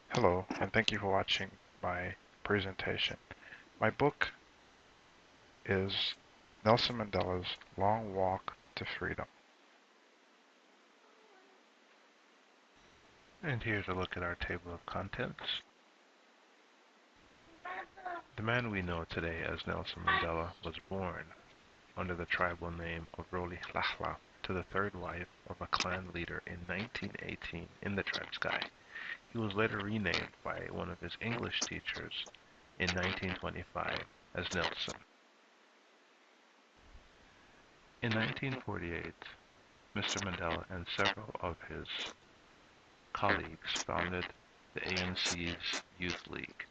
Hello, and thank you for watching my presentation. My book is Nelson Mandela's Long Walk to Freedom. And here's a look at our table of contents. The man we know today as Nelson Mandela was born under the tribal name of Roli Hlahla to the third wife of a clan leader in 1918 in the Transkei. He was later renamed by one of his English teachers in 1925 as Nelson. In 1948, Mr. Mandela and several of his colleagues founded the ANC's Youth League.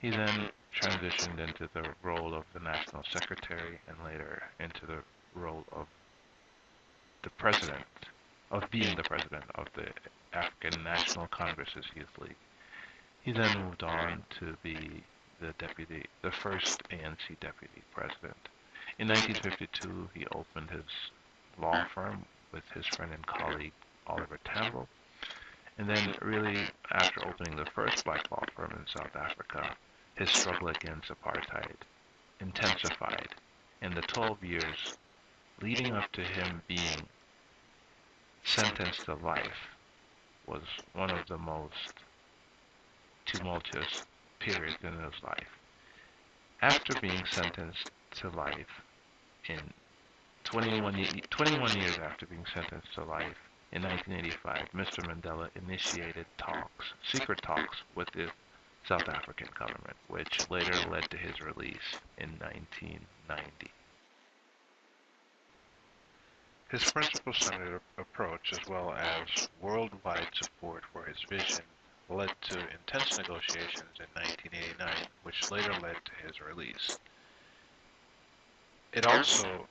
He then transitioned into the role of the National Secretary and later into the role of being the president of the African National Congress's Youth League. He then moved on to be the first ANC deputy president. In 1952, he opened his law firm with his friend and colleague Oliver Tambo. And then really, after opening the first black law firm in South Africa, his struggle against apartheid intensified. In the 12 years leading up to him being sentenced to life was one of the most tumultuous periods in his life. After being sentenced to life in 21 years after being sentenced to life, in 1985, Mr. Mandela initiated secret talks with the South African government, which later led to his release in 1990. His principle-centered approach, as well as worldwide support for his vision, led to intense negotiations in 1989, which later led to his release. It also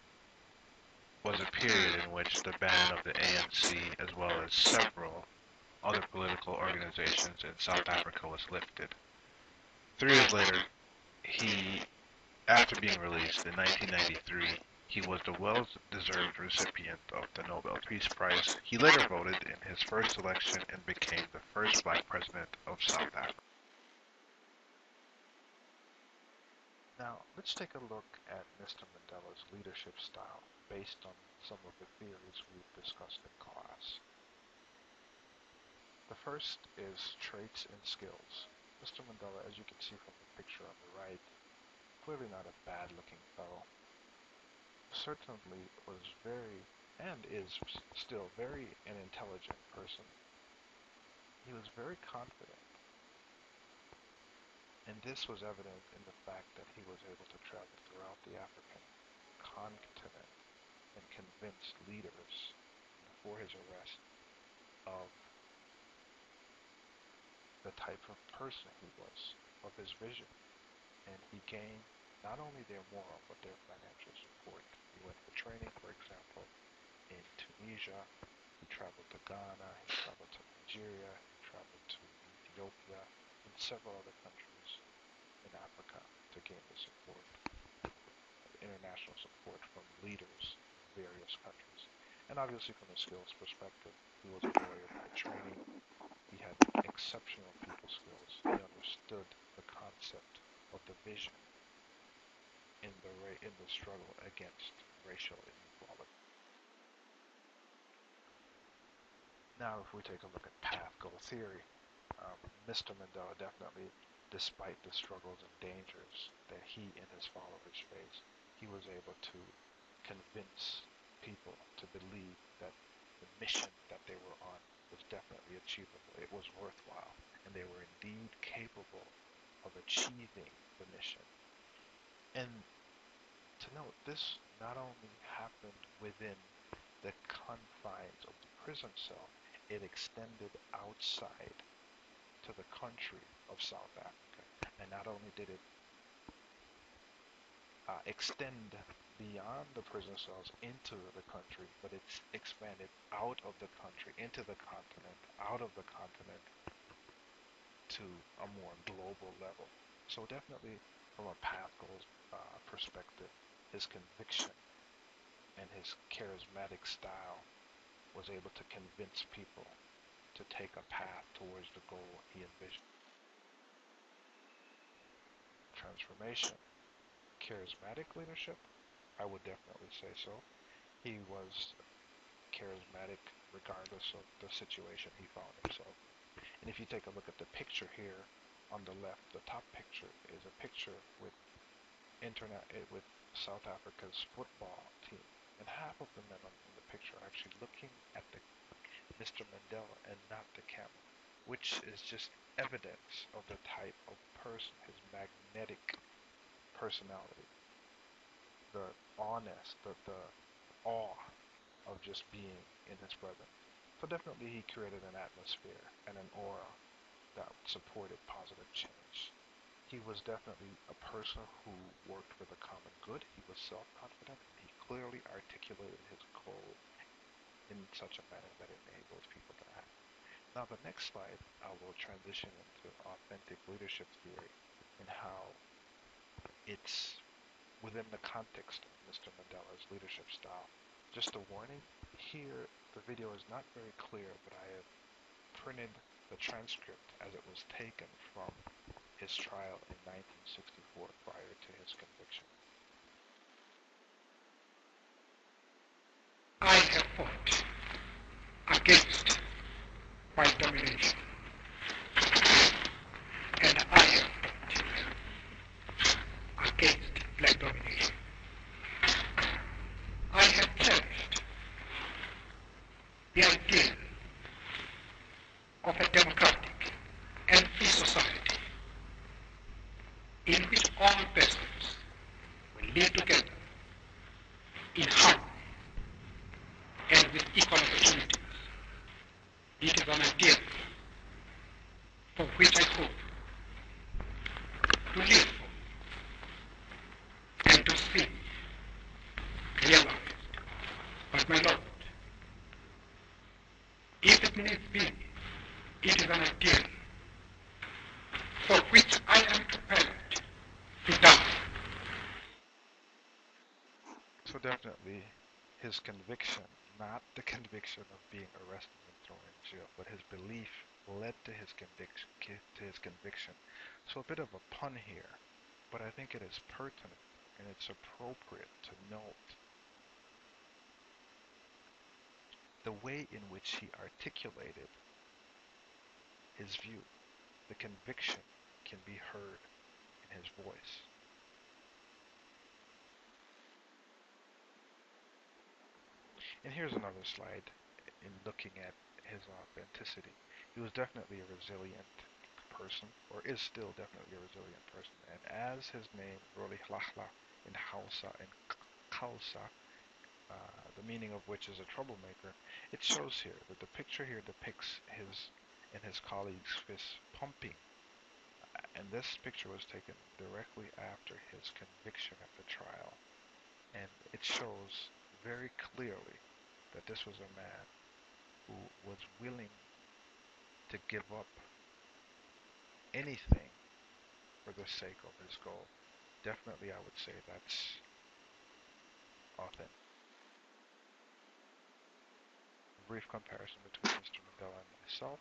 was a period in which the ban of the ANC, as well as several other political organizations in South Africa, was lifted. 3 years later, after being released in 1993, he was the well-deserved recipient of the Nobel Peace Prize. He later voted in his first election and became the first black president of South Africa. Now, let's take a look at Mr. Mandela's leadership style based on some of the theories we've discussed in class. The first is traits and skills. Mr. Mandela, as you can see from the picture on the right, clearly not a bad-looking fellow, certainly was very, and is still very an intelligent person. He was very confident, and this was evident in the fact that he was able to travel throughout the African continent and convince leaders before his arrest of the type of person he was, of his vision. And he gained not only their moral, but their financial support. He went for training, for example, in Tunisia. He traveled to Ghana, he traveled to Nigeria, he traveled to Ethiopia, and several other countries in Africa to gain the support, international support from leaders in various countries. And obviously from a skills perspective, he was a warrior by training. He had exceptional people skills. He understood the concept of the vision in the struggle against racial inequality. Now, if we take a look at path goal theory, Mr. Mandela definitely, despite the struggles and dangers that he and his followers faced, he was able to convince people to believe that the mission that they were on was definitely achievable. It was worthwhile, and they were indeed capable of achieving the mission. And to note, this not only happened within the confines of the prison cell, it extended outside to the country of South Africa. And not only did it extend beyond the prison cells into the country, but it's expanded out of the country, into the continent, out of the continent to a more global level. So definitely from a path goals perspective, his conviction and his charismatic style was able to convince people to take a path towards the goal he envisioned. Transformation. Charismatic leadership? I would definitely say so. He was charismatic regardless of the situation he found himself. And if you take a look at the picture here on the left, the top picture is a picture with with South Africa's football team. And half of the men in the picture are actually looking at the Mr. Mandela and not the camera, which is just evidence of the type of person, his magnetic personality, the honest, the awe of just being in his presence. So definitely he created an atmosphere and an aura that supported positive change. He was definitely a person who worked for the common good. He was self-confident, and he clearly articulated his goal in such a manner that enabled people to act. Now, the next slide, I will transition into authentic leadership theory and how it's within the context of Mr. Mandela's leadership style. Just a warning, here the video is not very clear, but I have printed the transcript as it was taken from his trial in 1964 prior to his conviction. I have fought against white domination, and I have fought against black domination. I have cherished the idea of a democratic and free society in which all persons will live together in harmony and with equal opportunities. It is an ideal for which I hope to live for and to see realized. But my Lord, if it needs be, it is an ideal for which I am prepared to die. So definitely his conviction, not the conviction of being arrested and thrown in jail, but his belief led to his conviction. So a bit of a pun here, but I think it is pertinent and it's appropriate to note the way in which he articulated his view. The conviction can be heard in his voice. And here's another slide in looking at his authenticity. He was definitely a resilient person, or is still definitely a resilient person. And as his name, Roli Hlahla in Hausa and Kausa, the meaning of which is a troublemaker, it shows here that the picture here depicts his and his colleagues' fists pumping. And this picture was taken directly after his conviction at the trial. And it shows very clearly that this was a man who was willing to give up anything for the sake of his goal. Definitely, I would say that's authentic. A brief comparison between Mr. Mandela and myself.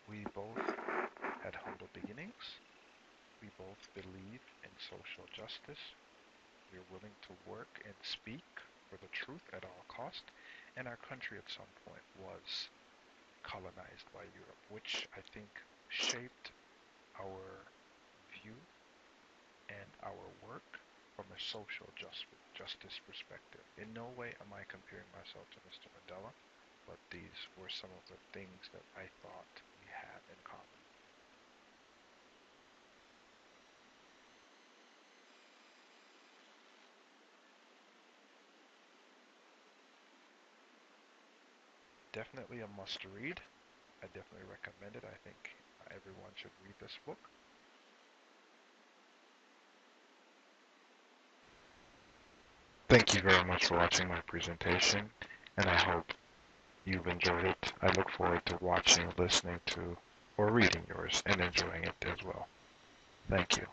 We both had humble beginnings. We both believe in social justice. We are willing to work and speak for the truth at all cost. And our country at some point was colonized by Europe, which I think shaped our view and our work from a social justice perspective. In no way am I comparing myself to Mr. Mandela, but these were some of the things that I thought we had in common. Definitely a must read. I definitely recommend it. I think everyone should read this book. Thank you very much for watching my presentation, and I hope you've enjoyed it. I look forward to watching, listening to, or reading yours and enjoying it as well. Thank you.